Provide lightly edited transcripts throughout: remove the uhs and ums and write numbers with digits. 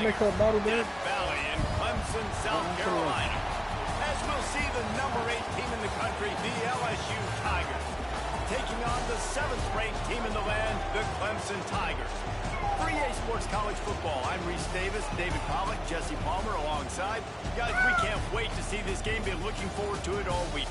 Tiger, Death Valley in Clemson, South Carolina. As we'll see the number 8 team in the country, the LSU Tigers, taking on the 7th-ranked team in the land, the Clemson Tigers. For EA Sports College Football, I'm Reese Davis, David Pollack, Jesse Palmer alongside. Guys, we can't wait to see this game. Been looking forward to it all week.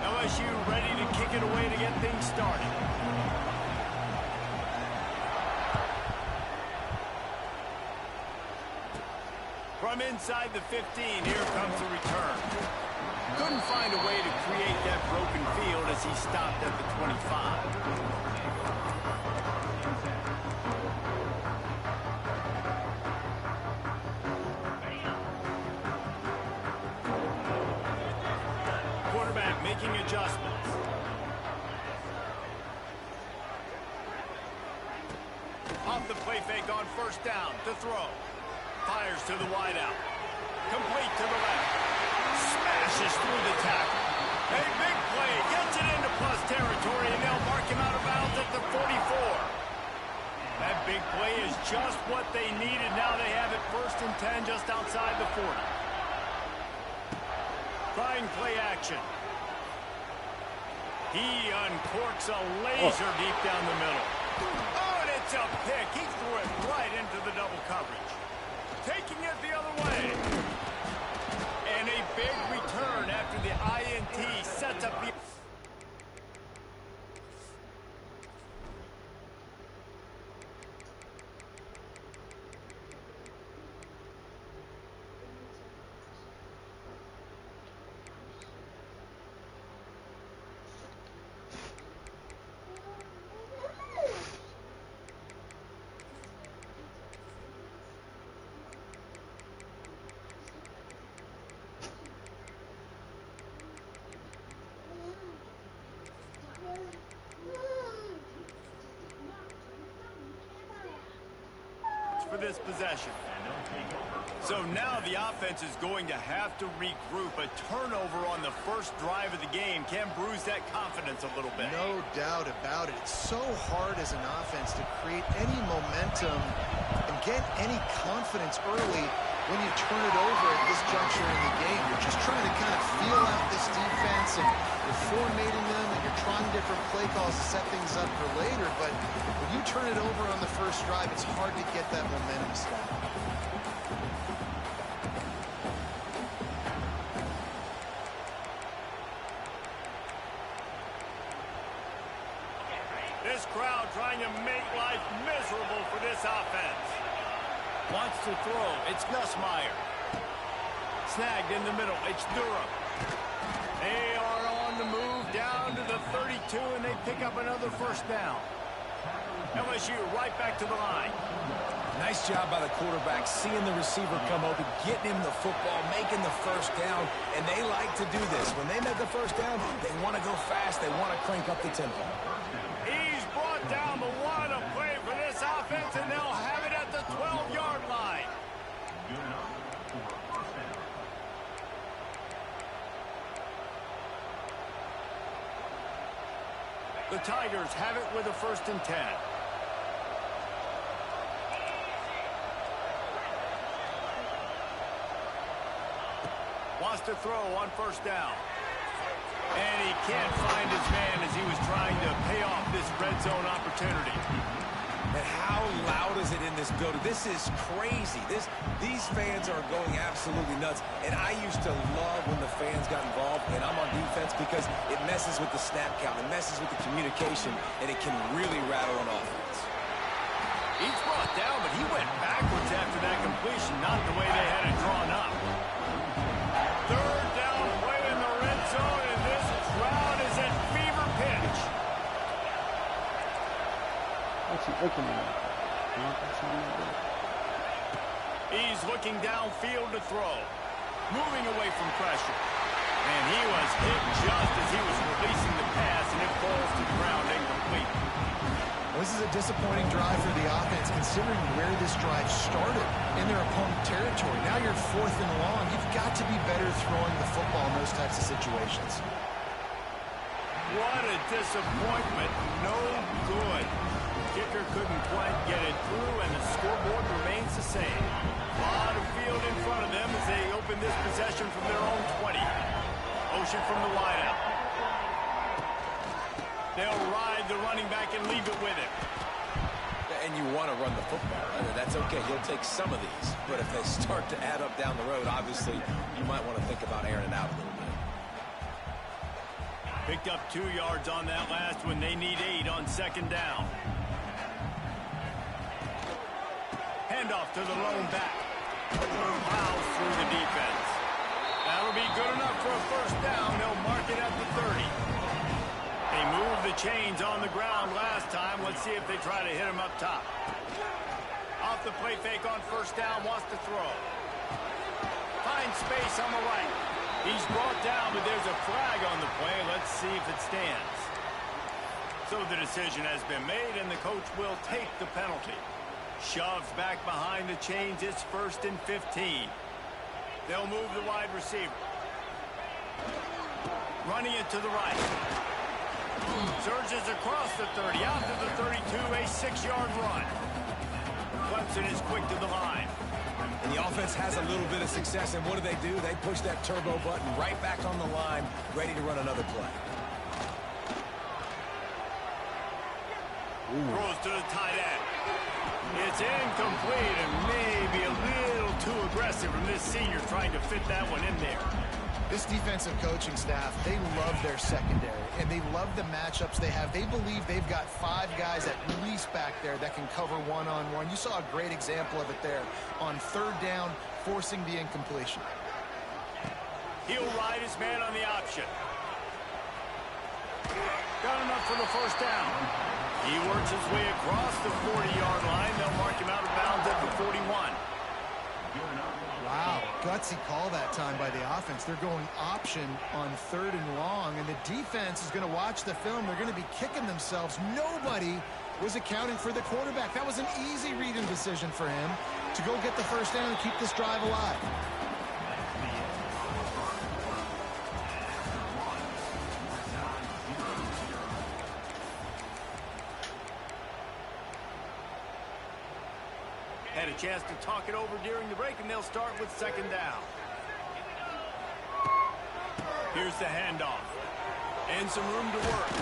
LSU ready to kick it away to get things started. From inside the 15, here comes the return. Couldn't find a way to create that broken field as he stopped at the 25. Quarterback making adjustments. Off the play fake on first down to throw. Fires to the wideout. Complete to the left. Smashes through the tackle. A big play. Gets it into plus territory, and they'll mark him out of bounds at the 44. That big play is just what they needed. Now they have it 1st and 10 just outside the 40. Trying play action. He uncorks a laser deep down the middle. Oh, and it's a pick. He threw it right into the double coverage. Taking it the other way. And a big return after the INT sets up the... for this possession. So now the offense is going to have to regroup. A turnover on the first drive of the game can bruise that confidence a little bit. No doubt about it. It's so hard as an offense to create any momentum and get any confidence early when you turn it over at this juncture in the game. You're just trying to kind of feel out this defense, and you're formatting them, and you're trying different play calls to set things up for later. But when you turn it over on the first drive, it's hard to get that momentum started. This crowd trying to make life miserable for this offense. Wants to throw. It's Nussmeier. Snagged in the middle. It's Durham. They are on the move down to the 32, and they pick up another first down. LSU right back to the line. Nice job by the quarterback, seeing the receiver come open, getting him the football, making the first down, and they like to do this. When they make the first down, they want to go fast. They want to crank up the tempo. He's brought down, but what a play for this offense, and they'll have it at the 12-yard line. The Tigers have it with a 1st and 10. Wants to throw on first down. And he can't find his man as he was trying to pay off this red zone opportunity. And how loud is it in this building? This is crazy. These fans are going absolutely nuts. And I used to love when the fans got involved, and I'm on defense, because it messes with the snap count. It messes with the communication, and it can really rattle an offense. He's brought down, but he went backwards after that completion, not the way they had it drawn up. 3rd down play in the red zone, and this crowd is at fever pitch. What's he looking at? He's looking downfield to throw. Moving away from pressure. And he was hit just as he was releasing the pass, and it falls to the ground incomplete. This is a disappointing drive for the offense, considering where this drive started in their opponent territory. Now you're 4th and long. You've got to be better throwing the football in those types of situations. What a disappointment. No good. Kicker couldn't quite get it through, and the scoreboard remains the same. A lot of field in front of them as they open this possession from their own 20. Motion from the wideout. They'll ride the running back and leave it with him. And you want to run the football. That's okay. He'll take some of these. But if they start to add up down the road, obviously, you might want to think about airing it out a little bit. Picked up 2 yards on that last one. They need 8 on 2nd down. Handoff to the lone back. Plows through the defense. That'll be good enough for a 1st down. They'll mark it at the 30. They moved the chains on the ground last time. Let's see if they try to hit him up top. Off the play fake on 1st down, wants to throw. Finds space on the right. He's brought down, but there's a flag on the play. Let's see if it stands. So the decision has been made, and the coach will take the penalty. Shoves back behind the chains. It's 1st and 15. They'll move the wide receiver. Running it to the right. Surges across the 30, out to the 32, a 6-yard run. Clemson is quick to the line. And the offense has a little bit of success, and what do? They push that turbo button right back on the line, ready to run another play. Throws to the tight end. It's incomplete and maybe a little too aggressive from this senior trying to fit that one in there. This defensive coaching staff, they love their secondary, and they love the matchups they have. They believe they've got 5 guys at least back there that can cover one-on-one. You saw a great example of it there on 3rd down, forcing the incompletion. He'll ride his man on the option. Got enough for the 1st down. He works his way across the 40-yard line. They'll mark him out of bounds at the 41. Wow, gutsy call that time by the offense. They're going option on 3rd and long, and the defense is going to watch the film. They're going to be kicking themselves. Nobody was accounting for the quarterback. That was an easy reading decision for him to go get the 1st down and keep this drive alive. Had a chance to talk it over during the break, and they'll start with 2nd down. Here's the handoff. And some room to work.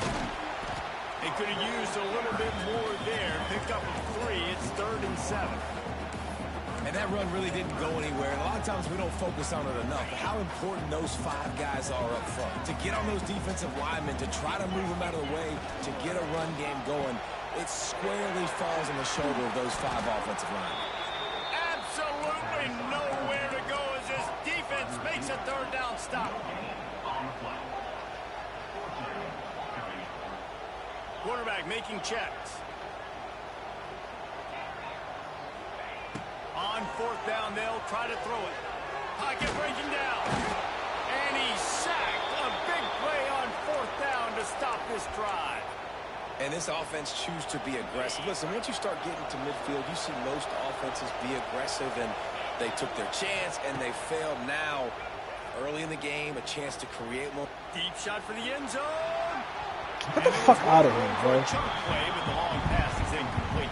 They could have used a little bit more there. Picked up a 3. It's 3rd and 7. And that run really didn't go anywhere. And a lot of times we don't focus on it enough. How important those 5 guys are up front. To get on those defensive linemen, to try to move them out of the way, to get a run game going. It squarely falls on the shoulder of those 5 offensive linemen. Absolutely nowhere to go as this defense makes a 3rd down stop. Quarterback making checks. On 4th down, they'll try to throw it. Pocket breaking down. And he's sacked. A big play on 4th down to stop this drive. And this offense choose to be aggressive. Listen, once you start getting to midfield, you see most offenses be aggressive, and they took their chance, and they failed. Now, early in the game, a chance to create more. Deep shot for the end zone. Get the fuck out of here, bro. Chunk play, but the long pass is incomplete.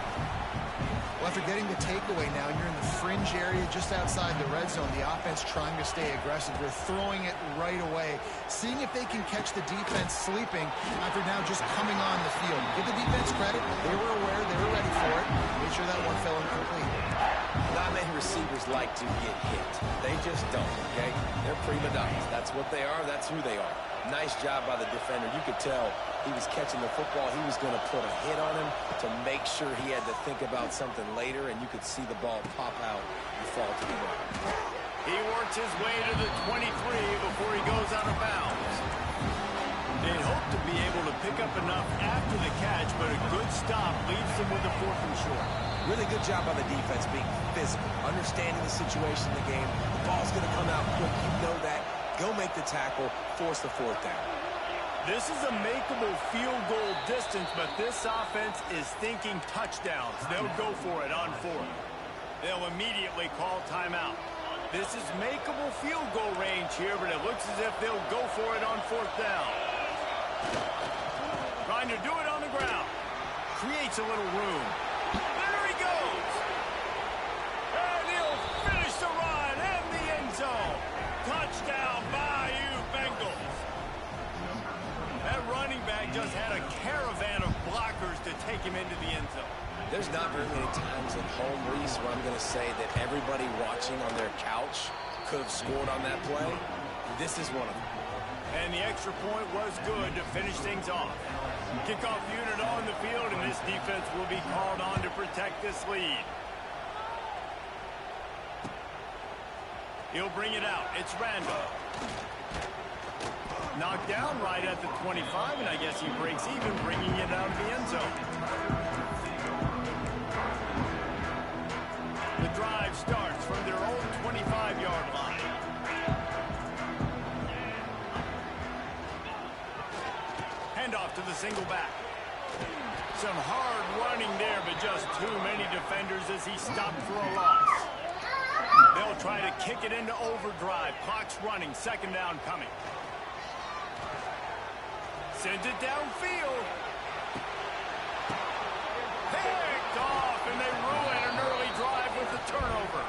Well, after getting the takeaway now, you're in the fringe area just outside the red zone. The offense trying to stay aggressive. They're throwing it right away, seeing if they can catch the defense sleeping after now just coming on the field. Give the defense credit. They were aware. They were ready for it. Made sure that one fell incomplete. Not many receivers like to get hit. They just don't, okay? They're prima donnas. That's what they are. That's who they are. Nice job by the defender. You could tell he was catching the football. He was going to put a hit on him to make sure he had to think about something later, and you could see the ball pop out and fall to the ground. He works his way to the 23 before he goes out of bounds. They'd hope to be able to pick up enough after the catch, but a good stop leaves them with a 4th and short. Really good job by the defense being physical, understanding the situation in the game. The ball's going to come out quick. You know that. Go make the tackle, force the 4th down. This is a makeable field goal distance, but this offense is thinking touchdowns. They'll go for it on fourth. They'll immediately call timeout. This is makeable field goal range here, but it looks as if they'll go for it on fourth down. Trying to do it on the ground. Creates a little room. There he goes. And he'll finish the run in the end zone. Touchdown, Bayou Bengals. That running back just had a caravan of blockers to take him into the end zone. There's not very many times at home, Reese, where I'm going to say that everybody watching on their couch could have scored on that play. This is one of them. And the extra point was good to finish things off. Kickoff unit on the field, and this defense will be called on to protect this lead. He'll bring it out. It's Randall. Knocked down right at the 25, and I guess he breaks even, bringing it out of the end zone. The drive starts from their own 25-yard line. Handoff to the single back. Some hard running there, but just too many defenders as he stopped for a loss. They'll try to kick it into overdrive. Clock's running. Second down coming. Sends it downfield. Picked off, and they ruin an early drive with the turnover.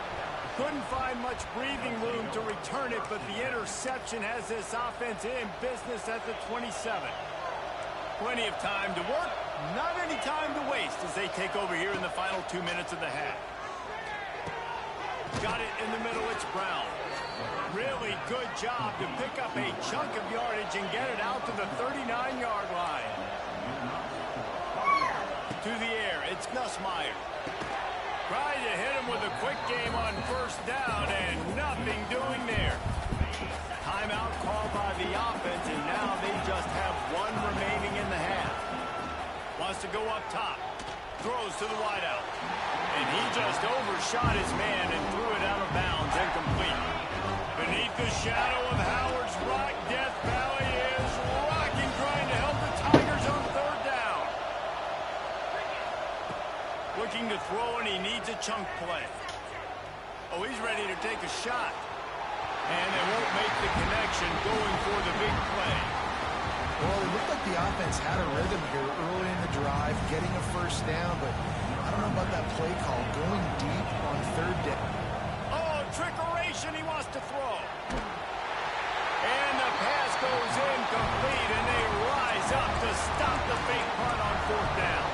Couldn't find much breathing room to return it, but the interception has this offense in business at the 27. Plenty of time to work, not any time to waste as they take over here in the final 2 minutes of the half. Got it in the middle, it's Brown. Really good job to pick up a chunk of yardage and get it out to the 39-yard line. To the air, it's Nussmeier. Tried to hit him with a quick game on first down, and nothing doing there. Timeout called by the offense, and now they just have one remaining in the half. Wants to go up top. Throws to the wideout. And he just overshot his man and threw it out of bounds, incomplete. Beneath the shadow of Howard's rock, Death Valley is rocking, trying to help the Tigers on third down. Looking to throw, and he needs a chunk play. Oh, he's ready to take a shot. And they won't make the connection, going for the big play. Well, it looked like the offense had a rhythm here early in the drive, getting a first down, but I don't know about that play call, going deep on third down. Oh, trickeration, he wants to throw. And the pass goes incomplete, and they rise up to stop the fake punt on fourth down.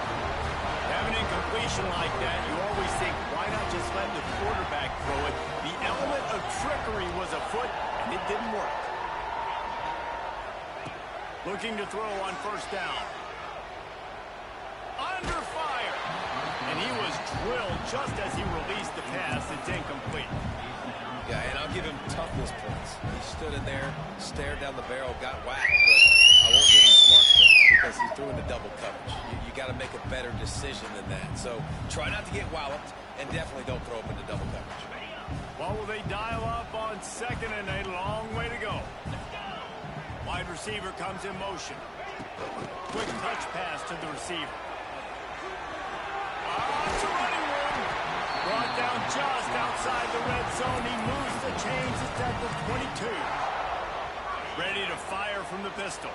Have an incompletion like that, you always think, why not just let the quarterback throw it? The element of trickery was afoot, and it didn't work. Looking to throw on first down. Under fire. And he was drilled just as he released the pass. It's incomplete. Yeah, and I'll give him toughness points. He stood in there, stared down the barrel, got whacked, but I won't give him smart points because he threw into double coverage. You got to make a better decision than that. So try not to get walloped, and definitely don't throw up into double coverage. Well, will they dial up on second, and a long way to go. Wide receiver comes in motion. Quick touch pass to the receiver. It's a running room. Brought down just outside the red zone. He moves the chains. It's at the 22. Ready to fire from the pistol.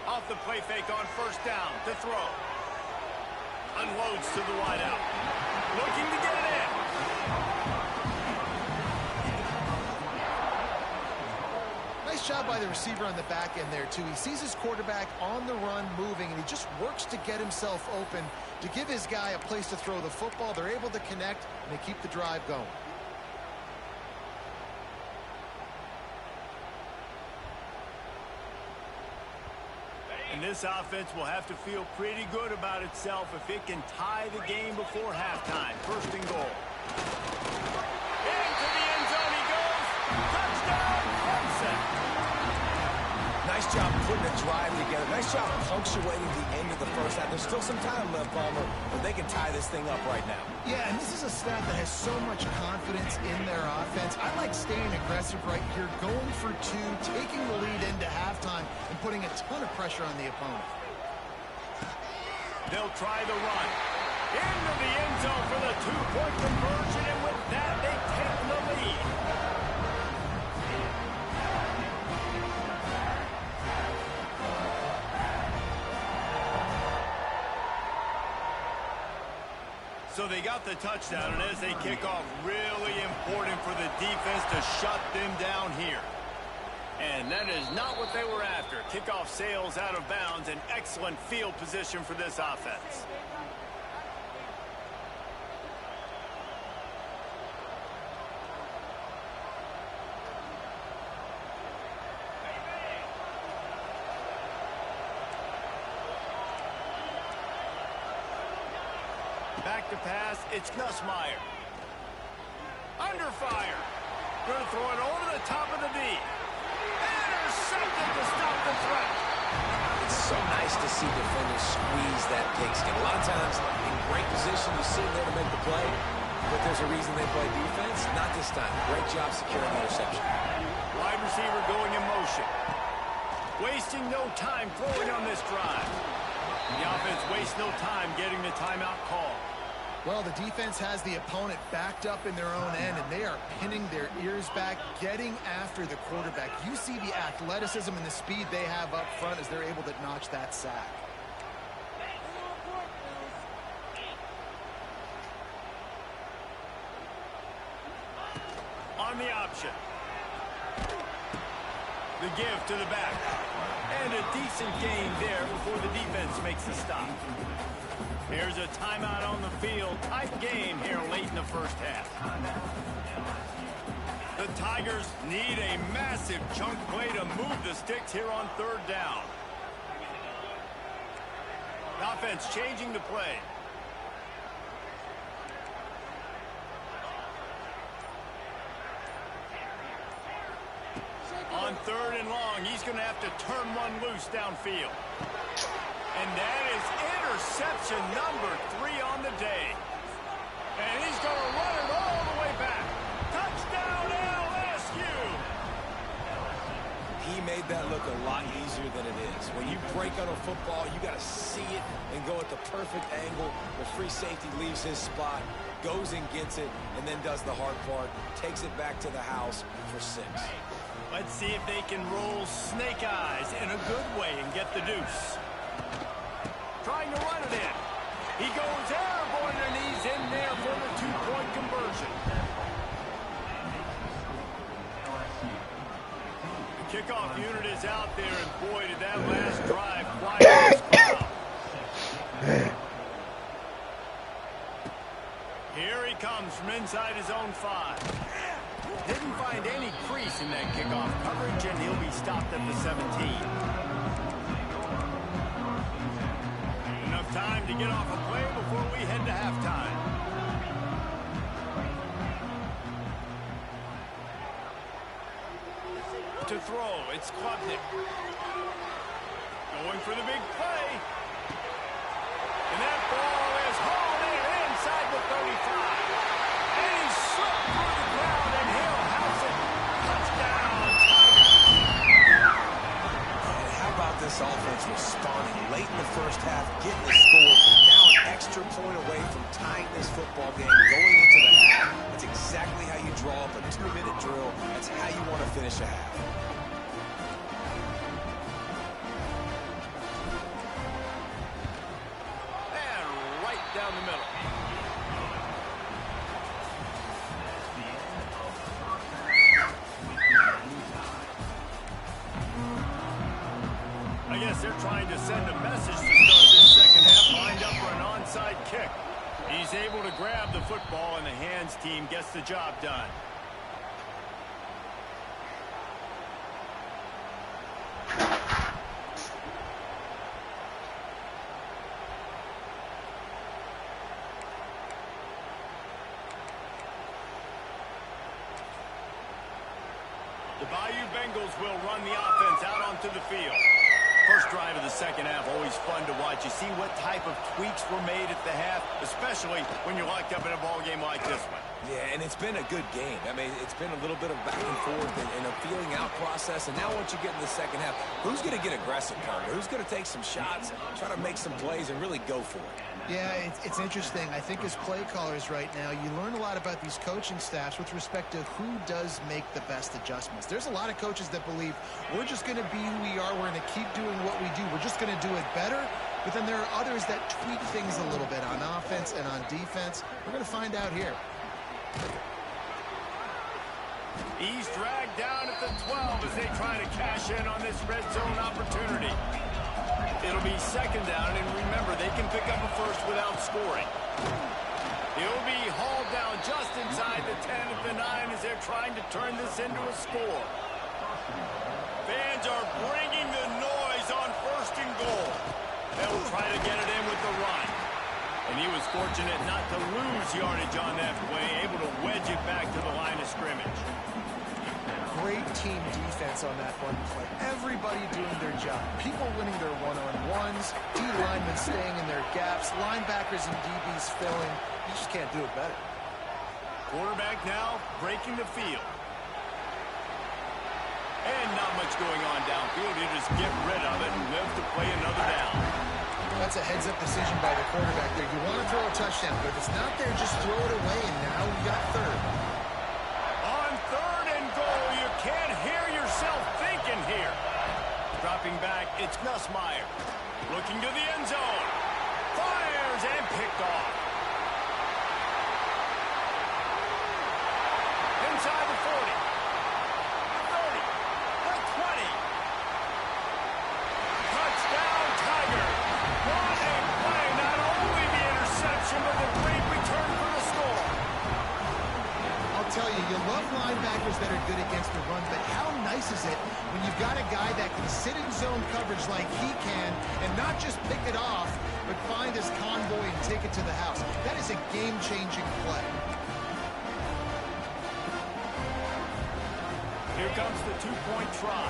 Off the play fake on first down to throw. Unloads to the wideout. Looking to get it in. Nice job by the receiver on the back end there, too. He sees his quarterback on the run moving, and he just works to get himself open to give his guy a place to throw the football. They're able to connect, and they keep the drive going. And this offense will have to feel pretty good about itself if it can tie the game before halftime. First and goal. Into the end zone he goes. Touchdown, Clemson. Nice job putting a drive together. Nice job punctuating the end of the first half. There's still some time left, Palmer, but they can tie this thing up right now. Yeah, and this is a staff that has so much confidence in their offense. I like staying aggressive right here, going for two, taking the lead into halftime, and putting a ton of pressure on the opponent. They'll try the run. Into the end zone for the two-point conversion, and with that, they take the lead. So they got the touchdown, and as they kick off, really important for the defense to shut them down here. And that is not what they were after. Kickoff sails out of bounds, an excellent field position for this offense. Back to pass, it's Nussmeier. Under fire. Going to throw it over the top of the D. Intercepted to stop the threat. It's so nice to see defenders squeeze that pigskin. A lot of times, in great position, you sit there to make the play, but there's a reason they play defense. Not this time. Great job securing the interception. Wide receiver going in motion. Wasting no time throwing on this drive. The offense wastes no time getting the timeout call. Well, the defense has the opponent backed up in their own end, and they are pinning their ears back, getting after the quarterback. You see the athleticism and the speed they have up front as they're able to notch that sack. On the option. The give to the back. And a decent gain there before the defense makes the stop. Here's a timeout on the field. Tight game here late in the first half. The Tigers need a massive chunk play to move the sticks here on third down. Offense changing the play. On third and long, he's going to have to turn one loose downfield. And that is interception number 3 on the day. And he's going to run it all the way back. Touchdown LSU! He made that look a lot easier than it is. When you break on a football, you got to see it and go at the perfect angle. The free safety leaves his spot, goes and gets it, and then does the hard part, takes it back to the house for 6. Let's see if they can roll snake eyes in a good way and get the deuce. Trying to run it in. He goes airborne, and he's in there for the two-point conversion. The kickoff unit is out there, and boy, did that last drive quiet this crowd. Here he comes from inside his own 5. Didn't find any crease in that kickoff coverage, and he'll be stopped at the 17. Enough time to get off a play before we head to halftime. To throw, it's Klubnik. Going for the big play. And that ball is hauled in inside the 35. And he's slipped through the ground, and he'll house it. Touchdown, Tigers. And how about this offense responding late in the first half, getting the score, now an extra point away from tying this football game, going into the half. That's exactly how you draw up a 2-minute drill. That's how you want to finish a half. And right down the middle. I guess they're trying to send a message to start this second half, lined up for an onside kick. He's able to grab the football, and the hands team gets the job done. The Bayou Bengals will run the offense out onto the field. First drive of the second half, always fun to watch. You see what type of tweaks were made at the half, especially when you're locked up in a ball game like this one. Yeah, and it's been a good game. I mean, it's been a little bit of back and forth and a feeling out process. And now once you get in the second half, who's going to get aggressive, Carter? Who's going to take some shots, try to make some plays, and really go for it? Yeah, it's interesting. I think as play callers right now, you learn a lot about these coaching staffs with respect to who does make the best adjustments. There's a lot of coaches that believe we're just going to be who we are. We're going to keep doing what we do. We're just going to do it better. But then there are others that tweak things a little bit on offense and on defense. We're going to find out here. He's dragged down at the 12 as they try to cash in on this red zone opportunity. It'll be second down, and remember, they can pick up a first without scoring. He'll be hauled down just inside the 10 at the 9 as they're trying to turn this into a score. Fans are bringing the noise on first and goal. They'll try to get it in with the run. And he was fortunate not to lose yardage on that play, able to wedge it back to the line of scrimmage. Great team defense on that one play. Everybody doing their job. People winning their one-on-ones, D-linemen staying in their gaps, linebackers and DBs filling. You just can't do it better. Quarterback now breaking the field. And not much going on downfield. You just get rid of it and live to play another down. That's a heads-up decision by the quarterback there. You want to throw a touchdown, but if it's not there, just throw it away, and now we got third. On third and goal, you can't hear yourself thinking here. Dropping back, it's Nussmeier. Looking to the end zone. Fires and picked off. Inside the 40. 30. The 20. Touchdown, Tiger. What a play. Not only the interception, but the great return for the score. I'll tell you, you love linebackers that are good against the run, but how nice is it when you've got a guy that can sit in zone coverage like he can and not just pick it off, but find his convoy and take it to the house. That is a game-changing play. Here comes the two-point try.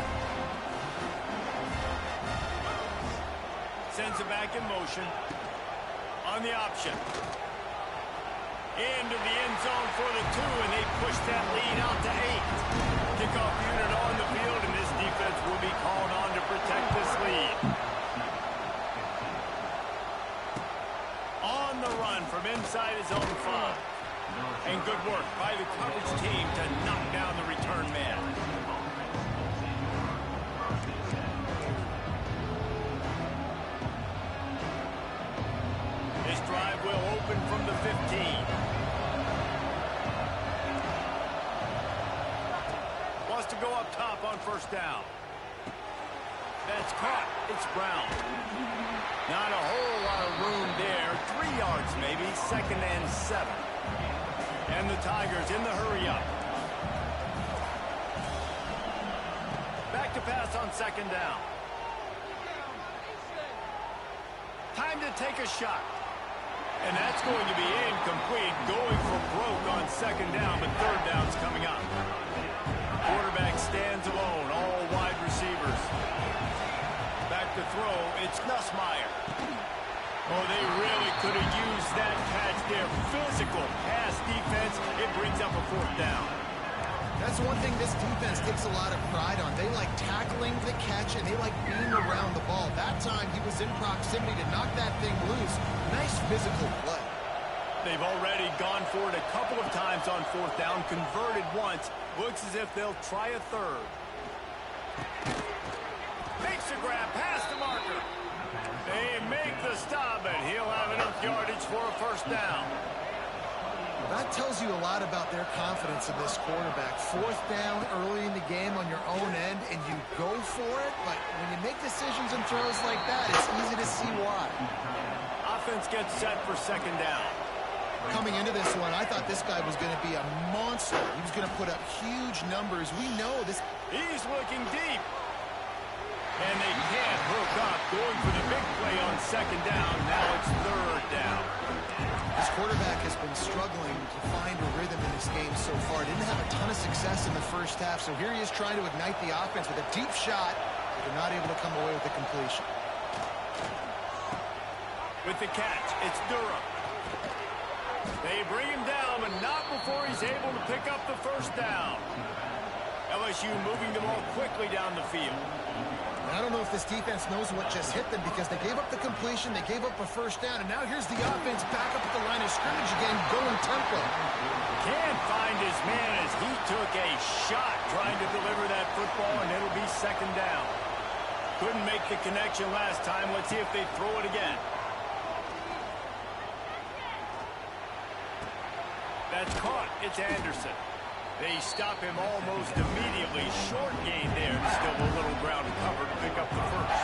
Sends it back in motion. On the option. Into the end zone for the 2, and they push that lead out to 8. Kickoff unit on the field, and this defense will be called on to protect this lead. On the run from inside his own 5. And good work by the coverage team to knock down the return man. This drive will open from the 15. Wants to go up top on first down. That's caught. It's Brown. Not a whole lot of room there. 3 yards maybe. Second and 7. And the Tigers in the hurry up. Back to pass on second down. Time to take a shot. And that's going to be incomplete. Going for broke on second down, but third down's coming up. Quarterback stands alone, all wide receivers. Back to throw, it's Nussmeier. Oh, they really could have used that catch there. Physical pass defense, it brings up a fourth down. That's one thing this defense takes a lot of pride on. They like tackling the catch, and they like being around the ball. That time, he was in proximity to knock that thing loose. Nice physical play. They've already gone for it a couple of times on fourth down, converted once. Looks as if they'll try a third. Makes a grab past the marker. They make the stop, and he'll have enough yardage for a first down. That tells you a lot about their confidence in this quarterback. Fourth down early in the game on your own end, and you go for it, but when you make decisions and throws like that, it's easy to see why. Offense gets set for second down. Coming into this one, I thought this guy was going to be a monster. He was going to put up huge numbers. We know this. He's looking deep. And they can't hook up, going for the big play on second down. Now it's third down. This quarterback has been struggling to find a rhythm in this game so far. Didn't have a ton of success in the first half, so here he is trying to ignite the offense with a deep shot. They're not able to come away with the completion. With the catch, it's Durham. They bring him down, but not before he's able to pick up the first down. LSU moving the ball quickly down the field. I don't know if this defense knows what just hit them because they gave up the completion, they gave up a first down, and now here's the offense back up at the line of scrimmage again, going tempo. Can't find his man as he took a shot trying to deliver that football, and it'll be second down. Couldn't make the connection last time. Let's see if they throw it again. That's caught. It's Anderson. They stop him almost immediately. Short gain there. Still a little ground covered to pick up the first.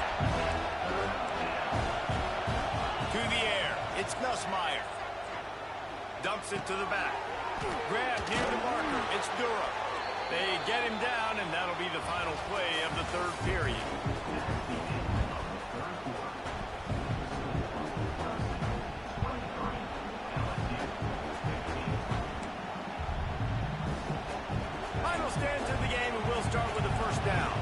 To the air. It's Nussmeier. Dumps it to the back. Grab near the marker. It's Durham. They get him down, and that'll be the final play of the third period. Final stands of the game, and we'll start with the first down.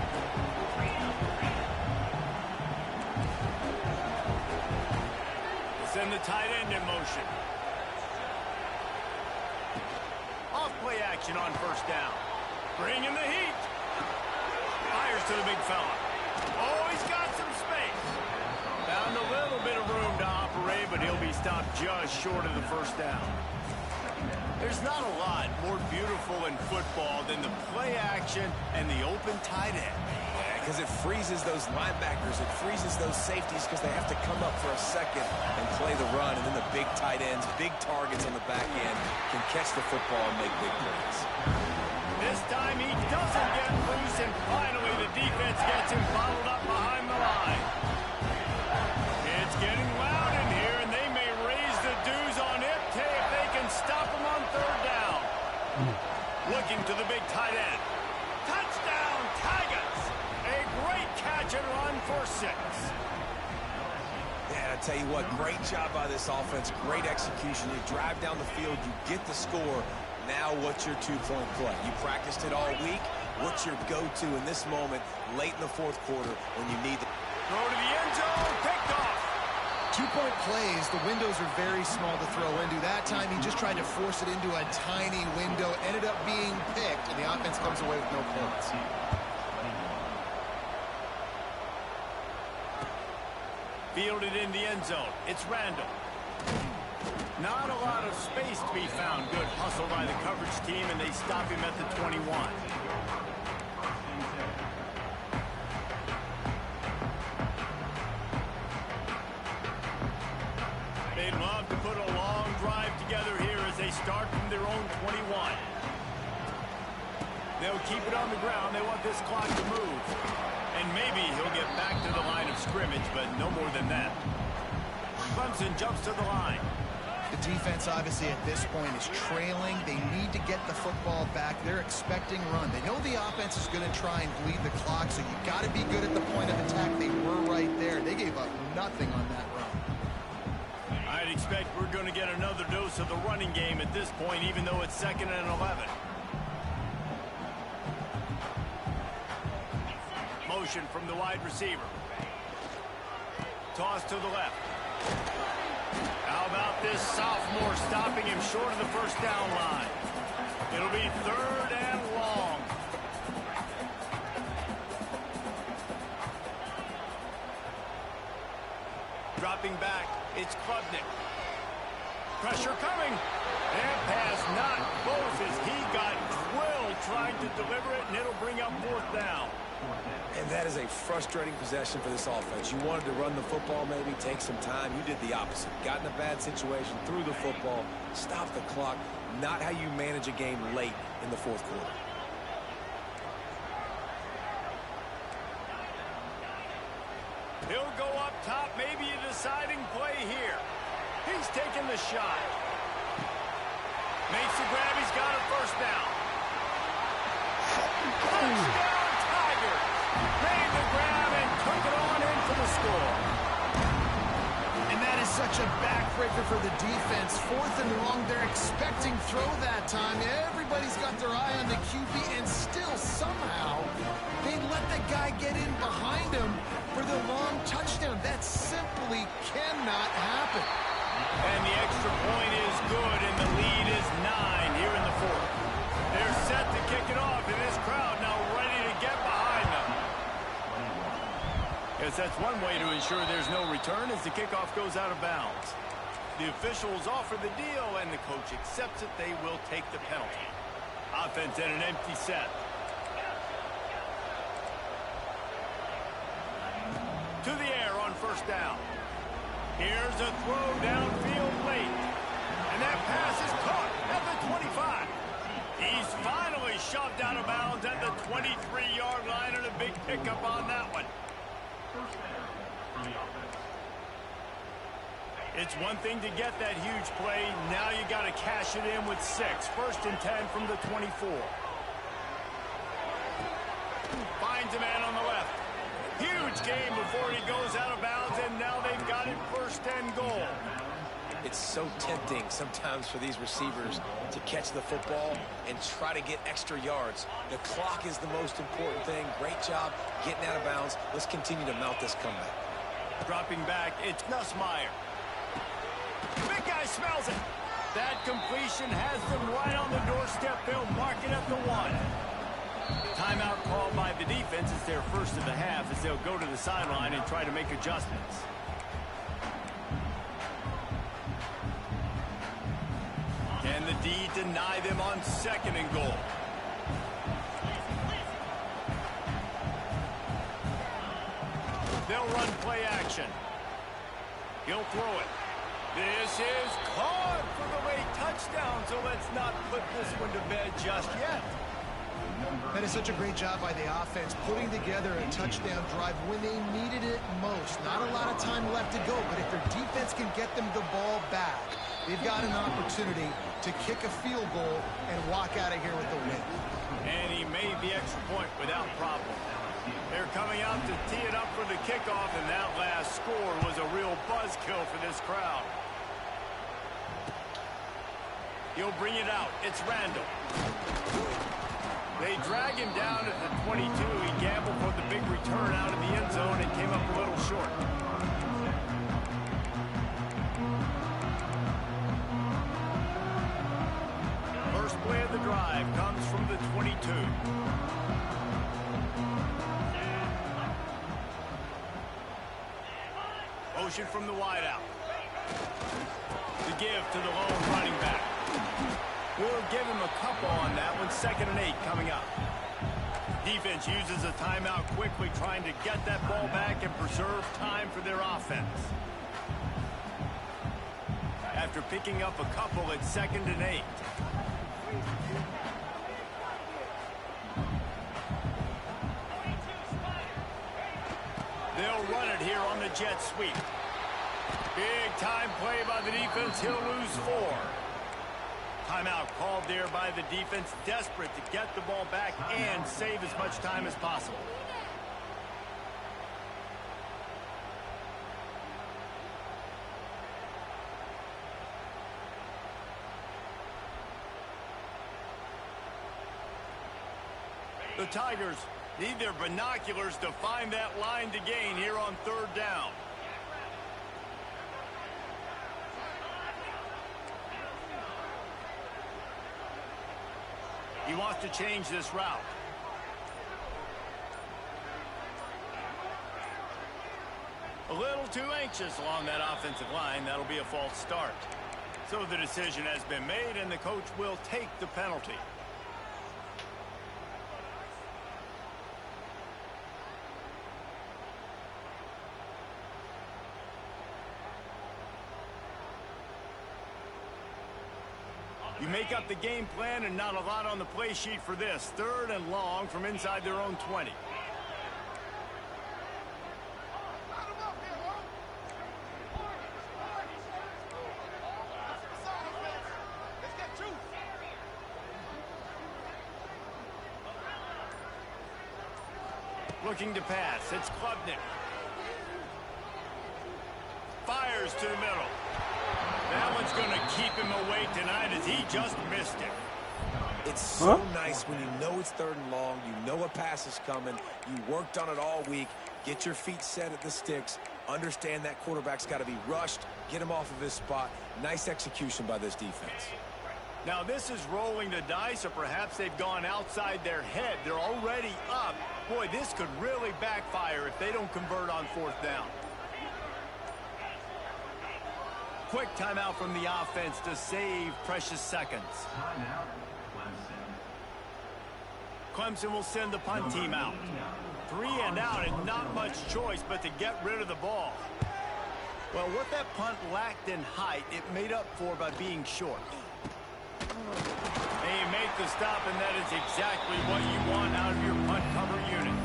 We'll send the tight end in motion. Off play action on first down. Bring in the heat. Fires to the big fella. Oh, he's got some space. Found a little bit of room to operate, but he'll be stopped just short of the first down. There's not a lot more beautiful in football than the play action and the open tight end. Because it freezes those linebackers. It freezes those safeties because they have to come up for a second and play the run. And then the big tight ends, big targets on the back end can catch the football and make big plays. This time he doesn't get loose, and finally the defense gets him bottled up behind the line. It's getting loud in here, and they may raise the dues on it if they can stop him on third down. Looking to the big tight end. Touchdown, Tigers! A great catch and run for 6. Yeah, I tell you what, great job by this offense, great execution. You drive down the field, you get the score. Now what's your two-point play? You practiced it all week. What's your go-to in this moment late in the fourth quarter when you need the... Throw to the end zone, picked off. Two-point plays, the windows are very small to throw into. That time he just tried to force it into a tiny window, ended up being picked, and the offense comes away with no points. Fielded in the end zone. It's Randall. Not a lot of space to be found. Good hustle by the coverage team, and they stop him at the 21. They love to put a long drive together here as they start from their own 21. They'll keep it on the ground. They want this clock to move. And maybe he'll get back to the line of scrimmage, but no more than that. Clemson jumps to the line. The defense, obviously, at this point is trailing. They need to get the football back. They're expecting run. They know the offense is going to try and bleed the clock, so you got to be good at the point of attack. They were right there. They gave up nothing on that run. I'd expect we're going to get another dose of the running game at this point, even though it's 2nd and 11. Motion from the wide receiver. Toss to the left. How about this sophomore stopping him short of the first down line? It'll be 3rd and long. Dropping back, it's Klubnik. Pressure coming. And pass not close as he got drilled trying to deliver it, and it'll bring up 4th down. And that is a frustrating possession for this offense. You wanted to run the football, maybe take some time. You did the opposite. Got in a bad situation, threw the football, stopped the clock. Not how you manage a game late in the fourth quarter. He'll go up top, maybe a deciding play here. He's taking the shot. Makes the grab, he's got a first down. Touchdown, Tigers! Made the grab and hook it on in for the score. And that is such a backbreaker for the defense. 4th and long, they're expecting throw that time. Everybody's got their eye on the QB, and still somehow they let the guy get in behind him for the long touchdown. That simply cannot happen. And the extra point is good, and the lead is 9 here in the 4th. They're set to kick it off, and this crowd now ready to get behind them. Yes, that's one way to ensure there's no return as the kickoff goes out of bounds. The officials offer the deal, and the coach accepts it. They will take the penalty. Offense at an empty set. To the air on 1st down. Here's a throw downfield late. And that pass is caught at the 25. He's finally shoved out of bounds at the 23-yard line, and a big pickup on that one. It's one thing to get that huge play. Now you got to cash it in with 6. 1st and 10 from the 24. Finds a man on the left. Huge game before he goes out of bounds, and now they've got it 1st and goal. It's so tempting sometimes for these receivers to catch the football and try to get extra yards. The clock is the most important thing. Great job getting out of bounds. Let's continue to mount this comeback. Dropping back, it's Nussmeier. Big guy smells it. That completion has them right on the doorstep. They'll mark it at the 1. Timeout called by the defense. It's their first of the half as they'll go to the sideline and try to make adjustments. Can the D deny them on 2nd and goal? They'll run play action. He'll throw it. This is caught for the late touchdown, so let's not put this one to bed just yet. That is such a great job by the offense, putting together a touchdown drive when they needed it most. Not a lot of time left to go, but if their defense can get them the ball back, they've got an opportunity to kick a field goal and walk out of here with the win. And he made the extra point without problem. They're coming out to tee it up for the kickoff, and that last score was a real buzzkill for this crowd. He'll bring it out. It's Randall. They drag him down at the 22. He gambled for the big return out of the end zone and came up a little short. First play of the drive comes from the 22. Motion from the wideout. The give to the lone running back. We'll give him a couple on that one. 2nd and 8 coming up. Defense uses a timeout quickly, trying to get that ball back and preserve time for their offense. After picking up a couple, it's 2nd and 8. They'll run it here on the jet sweep. Big time play by the defense. He'll lose 4. Timeout called there by the defense, desperate to get the ball back and save as much time as possible. The Tigers need their binoculars to find that line to gain here on 3rd down. He wants to change this route. A little too anxious along that offensive line. That'll be a false start. So the decision has been made, and the coach will take the penalty. You make up the game plan, and not a lot on the play sheet for this. 3rd and long from inside their own 20. Looking to pass. It's Klubnik. Fires to the middle. That one's going to keep him awake tonight as he just missed it. It's so nice when you know it's 3rd and long, you know a pass is coming, you worked on it all week, get your feet set at the sticks, understand that quarterback's got to be rushed, get him off of his spot. Nice execution by this defense. Now this is rolling the dice, or perhaps they've gone outside their head. They're already up. Boy, this could really backfire if they don't convert on 4th down. Quick timeout from the offense to save precious seconds. Clemson will send the punt team out. 3 and out, and not much choice but to get rid of the ball. Well, what that punt lacked in height, it made up for by being short. They make the stop, and that is exactly what you want out of your punt cover unit.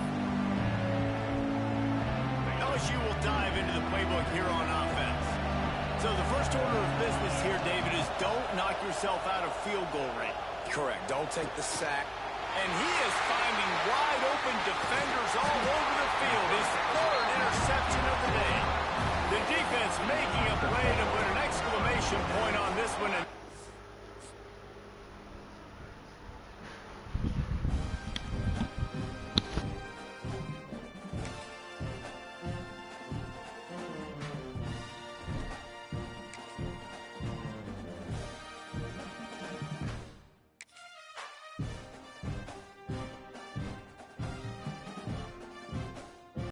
LSU will dive into the playbook here on offense. So the first order of business here, David, is don't knock yourself out of field goal range. Correct. Don't take the sack. And he is finding wide open defenders all over the field. His 3rd interception of the day. The defense making a play to put an exclamation point on this one. And